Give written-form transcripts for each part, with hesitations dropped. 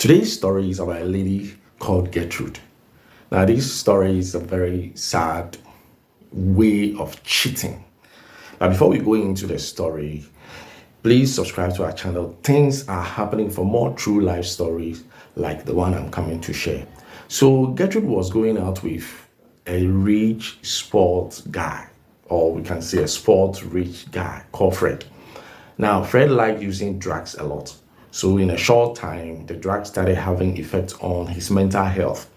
Today's story is about a lady called Gertrude. Now, this story is a very sad way of cheating. Now, before we go into the story, please subscribe to our channel. Things are happening for more true life stories like the one I'm coming to share. So, Gertrude was going out with a rich, spoiled guy, or we can say a spoiled, rich guy called Fred. Now, Fred liked using drugs a lot. So in a short time, the drug started having effect on his mental health.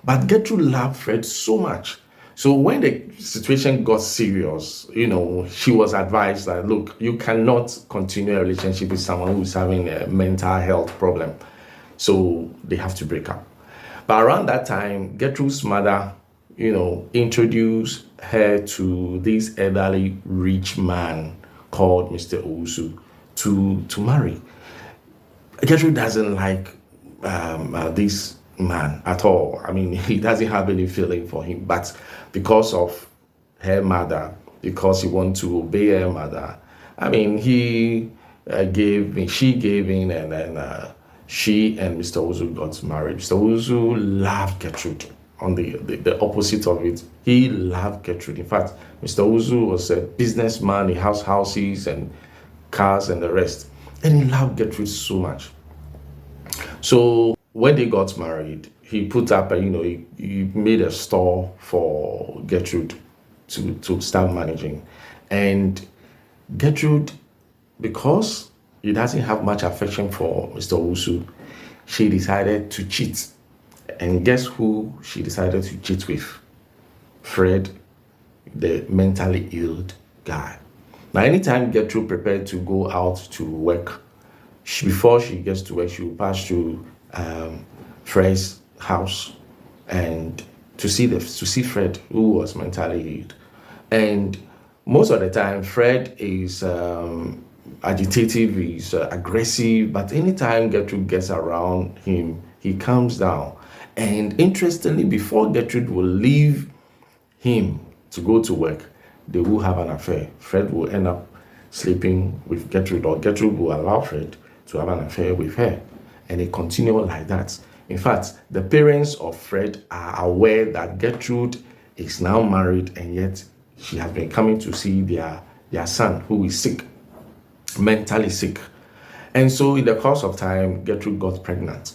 But Gertrude loved Fred so much. So when the situation got serious, she was advised that, look, you cannot continue a relationship with someone who's having a mental health problem. So they have to break up. But around that time, Gertrude's mother, introduced her to this elderly rich man called Mr. Owusu to marry. Gertrude doesn't like this man at all. I mean, he doesn't have any feeling for him. But because of her mother, because he wants to obey her mother, I mean, she gave in, and then she and Mr. Owusu got married. Mr. Owusu loved Gertrude. On the opposite of it, he loved Gertrude. In fact, Mr. Owusu was a businessman. He has houses and cars and the rest. And he loved Gertrude so much. So when they got married, he put up he made a store for Gertrude to start managing. And Gertrude, because he doesn't have much affection for Mr. Owusu, she decided to cheat. And guess who she decided to cheat with? Fred, the mentally ill guy. Now, anytime Gertrude prepared to go out to work, before she gets to work, she will pass through Fred's house and to see Fred, who was mentally ill. And most of the time, Fred is agitative, he's aggressive, but anytime Gertrude gets around him, he calms down. And interestingly, before Gertrude will leave him to go to work, they will have an affair. Fred will end up sleeping with Gertrude, or Gertrude will allow Fred to have an affair with her. And they continue like that. In fact, the parents of Fred are aware that Gertrude is now married, and yet she has been coming to see their son, who is sick, mentally sick. And so in the course of time, Gertrude got pregnant.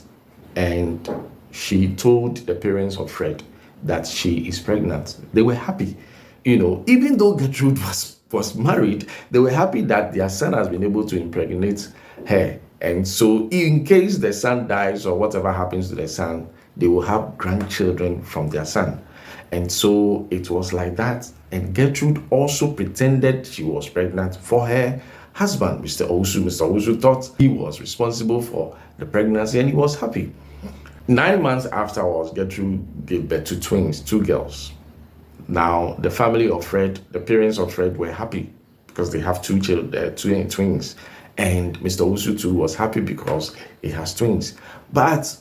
And she told the parents of Fred that she is pregnant. They were happy. Even though Gertrude was married, they were happy that their son has been able to impregnate her. And so in case the son dies or whatever happens to the son, they will have grandchildren from their son. And so it was like that. And Gertrude also pretended she was pregnant for her husband, Mr. Owusu. Mr. Owusu thought he was responsible for the pregnancy, and he was happy. 9 months afterwards, Gertrude gave birth to twins, 2 girls. Now, the family of Fred, the parents of Fred were happy because they have 2 children, twins. And Mr. Owusu too was happy because he has twins. But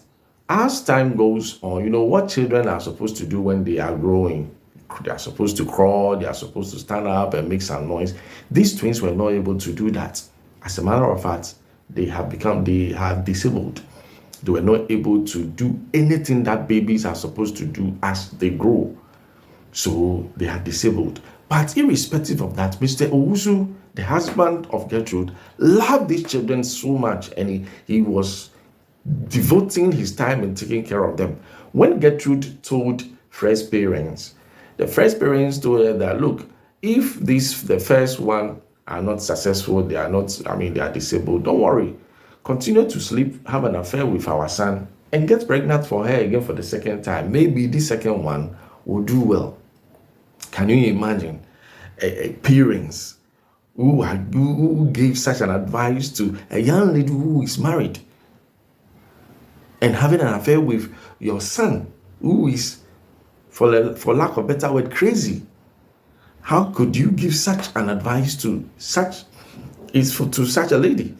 as time goes on, what children are supposed to do when they are growing? They are supposed to crawl, they are supposed to stand up and make some noise. These twins were not able to do that. As a matter of fact, they have disabled. They were not able to do anything that babies are supposed to do as they grow. So they are disabled. But irrespective of that, Mr. Owusu, the husband of Gertrude, loved these children so much, and he was devoting his time in taking care of them. When Gertrude told Fred's parents, the first parents told her that, look, if the first one are not successful, they are disabled, don't worry. Continue to sleep, have an affair with our son, and get pregnant for her again for the second time. Maybe the second one will do well. Can you imagine parents who gave such an advice to a young lady who is married and having an affair with your son, who is, for lack of a better word, crazy? How could you give such an advice to such a lady?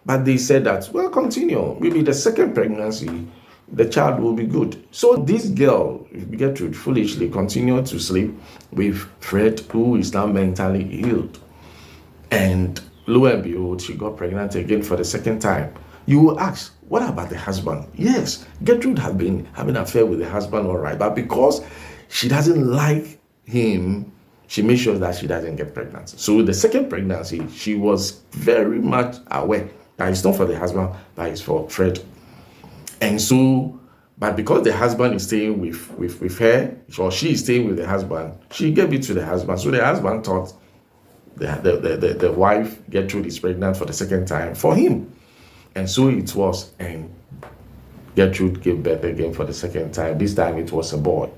But they said that, well, continue. Maybe the second pregnancy, the child will be good. So this girl, Gertrude, foolishly continued to sleep with Fred, who is now mentally ill. And lo and behold, she got pregnant again for the second time. You will ask, What about the husband? Yes, Gertrude had been having an affair with the husband, all right, but because she doesn't like him, she made sure that she doesn't get pregnant. So the second pregnancy, she was very much aware that it's not for the husband, but it's for Fred. And so, but because the husband is staying with her, or she is staying with the husband, she gave it to the husband. So the husband thought the wife Gertrude is pregnant for the second time for him. And so it was. And Gertrude gave birth again for the second time. This time it was a boy.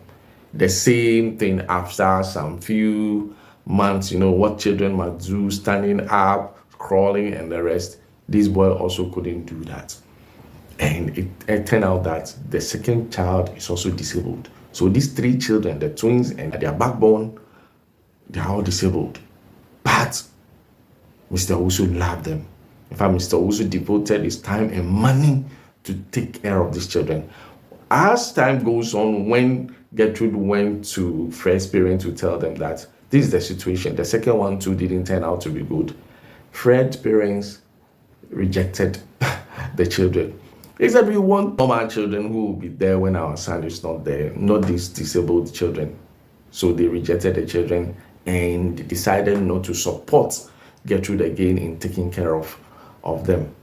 The same thing after some few months, what children must do, standing up, crawling, and the rest. This boy also couldn't do that. And it turned out that the second child is also disabled. So these three children, the twins and their backbone, they are all disabled. But Mr. Owusu loved them. In fact, Mr. Owusu devoted his time and money to take care of these children. As time goes on, when Gertrude went to Fred's parents to tell them that this is the situation, the second one too didn't turn out to be good, Fred's parents rejected the children. They said, we want normal children who will be there when our son is not there, not these disabled children. So they rejected the children and decided not to support Gertrude again in taking care of them.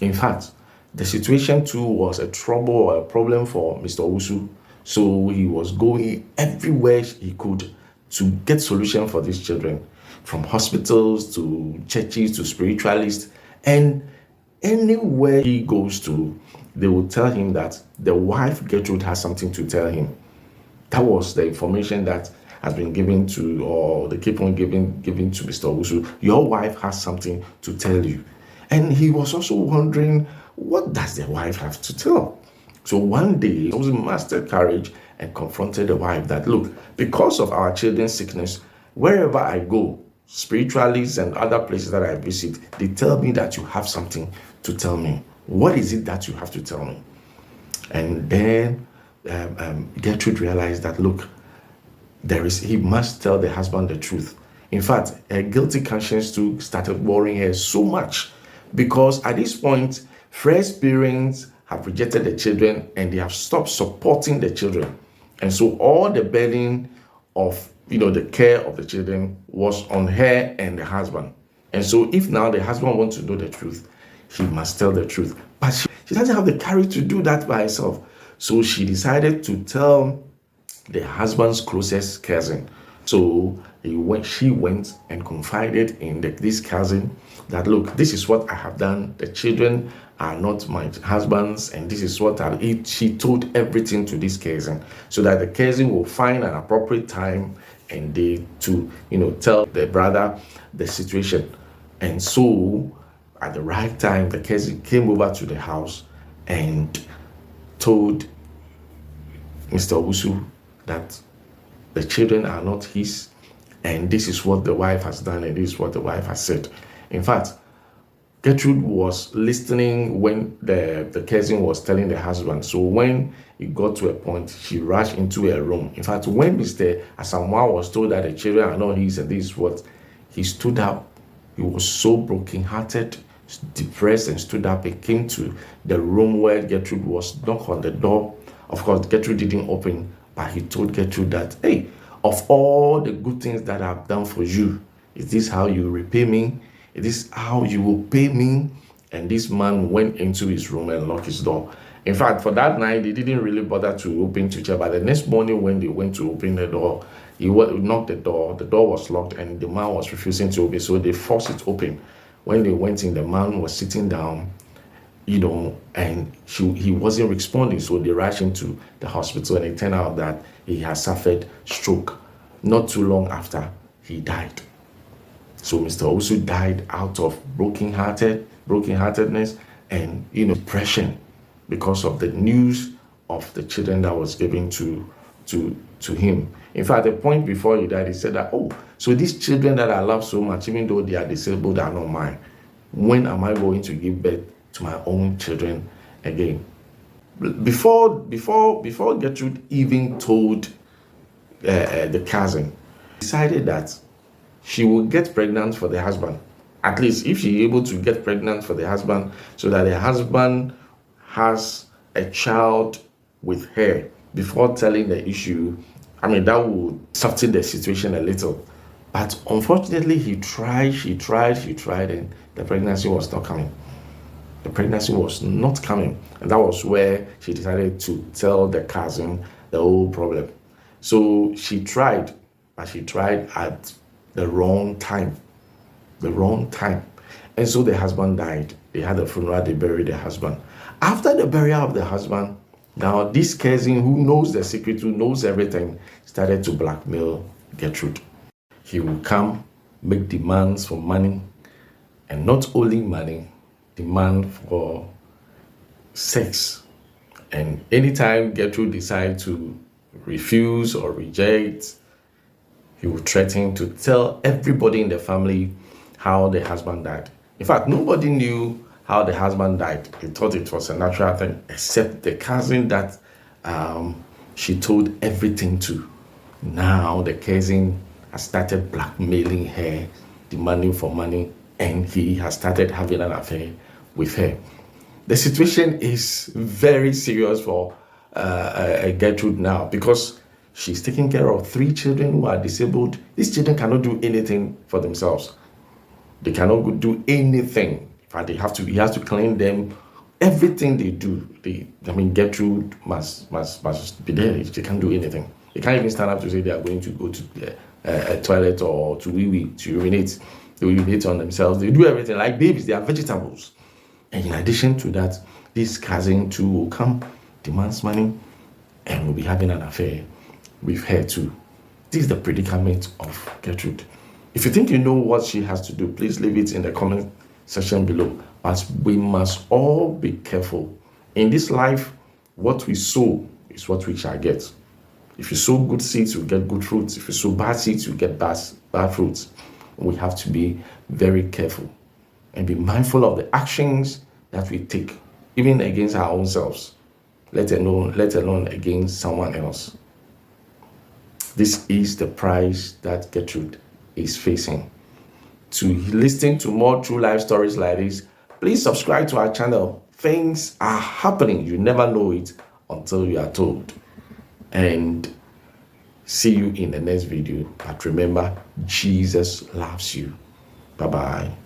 In fact, the situation too was a trouble or a problem for Mr. Owusu. So he was going everywhere he could to get solution for these children, from hospitals to churches to spiritualists. And anywhere he goes to, they will tell him that the wife Gertrude has something to tell him. That was the information that has been given to, or they keep on giving to Mr. Owusu. Your wife has something to tell you. And he was also wondering, what does the wife have to tell? So one day, he was mastered courage and confronted the wife that, look, because of our children's sickness, wherever I go, spiritualists and other places that I visit, they tell me that you have something to tell me. What is it that you have to tell me? And then Gertrude realized that, look, he must tell the husband the truth. In fact, a guilty conscience too started worrying her so much, because at this point, Fred's parents have rejected the children and they have stopped supporting the children. And so all the burden of the care of the children was on her and the husband. And so if now the husband wants to know the truth, he must tell the truth. But she doesn't have the courage to do that by herself. So she decided to tell the husband's closest cousin. So she went and confided in this cousin that, look, this is what I have done. The children are not my husband's, and this is what she told everything to this cousin, so that the cousin will find an appropriate time and day to tell the brother the situation. And so at the right time, the cousin came over to the house and told Mr. Owusu that the children are not his, and this is what the wife has done, and this is what the wife has said. In fact, Gertrude was listening when the cousin was telling the husband. So when it got to a point, she rushed into a room. In fact, when Mr. Asamoah was told that the children are not his and this is what, he stood up. He was so brokenhearted, depressed, and stood up. He came to the room where Gertrude was, knocked on the door. Of course, Gertrude didn't open, but he told Gertrude that, hey, of all the good things that I've done for you, is this how you repay me? Is this how you will pay me? And this man went into his room and locked his door. In fact, for that night, they didn't really bother to open to each other. But the next morning, when they went to open the door, he knocked the door was locked, and the man was refusing to open. So they forced it open. When they went in, the man was sitting down, and he wasn't responding. So they rushed him to the hospital, and it turned out that he had suffered stroke. Not too long after, he died. So Mr. Owusu died out of brokenheartedness and depression, because of the news of the children that was given to him. In fact, the point before he died, he said that, so these children that I love so much, even though they are disabled, are not mine. When am I going to give birth to my own children again? Before Gertrude even told the cousin, decided that she will get pregnant for the husband. At least if she's able to get pregnant for the husband, so that the husband has a child with her before telling the issue, I mean, that would soften the situation a little. But unfortunately, she tried, and the pregnancy was not coming. The pregnancy was not coming. And that was where she decided to tell the cousin the whole problem. So she tried, but she tried at the wrong time. The wrong time. And so the husband died. They had a funeral, they buried the husband. After the burial of the husband, now this cousin who knows the secret, who knows everything, started to blackmail Gertrude. He will come, make demands for money, and not only money, demand for sex. And anytime Gertrude decides to refuse or reject, he will threaten to tell everybody in the family how the husband died. In fact, nobody knew how the husband died. They thought it was a natural thing, except the cousin that she told everything to. Now the cousin has started blackmailing her, demanding for money, and he has started having an affair with her. The situation is very serious for Gertrude now, because she's taking care of 3 children who are disabled. These children cannot do anything for themselves. They cannot do anything. In fact, he has to clean them. Everything they do, Gertrude must be there. They can't do anything. They can't even stand up to say they are going to go to a toilet or to urinate. They urinate on themselves. They do everything like babies. They are vegetables. And in addition to that, this cousin too will come, demands money, and will be having an affair with her too. This is the predicament of Gertrude. If you think you know what she has to do, please leave it in the comment section below. But we must all be careful. In this life, what we sow is what we shall get. If you sow good seeds, you get good fruits. If you sow bad seeds, you get bad fruits. We have to be very careful and be mindful of the actions that we take, even against our own selves, let alone against someone else. This is the price that Gertrude is facing. To listen to more true life stories like this, please subscribe to our channel. Things are happening. You never know it until you are told. And see you in the next video. But remember, Jesus loves you. Bye-bye.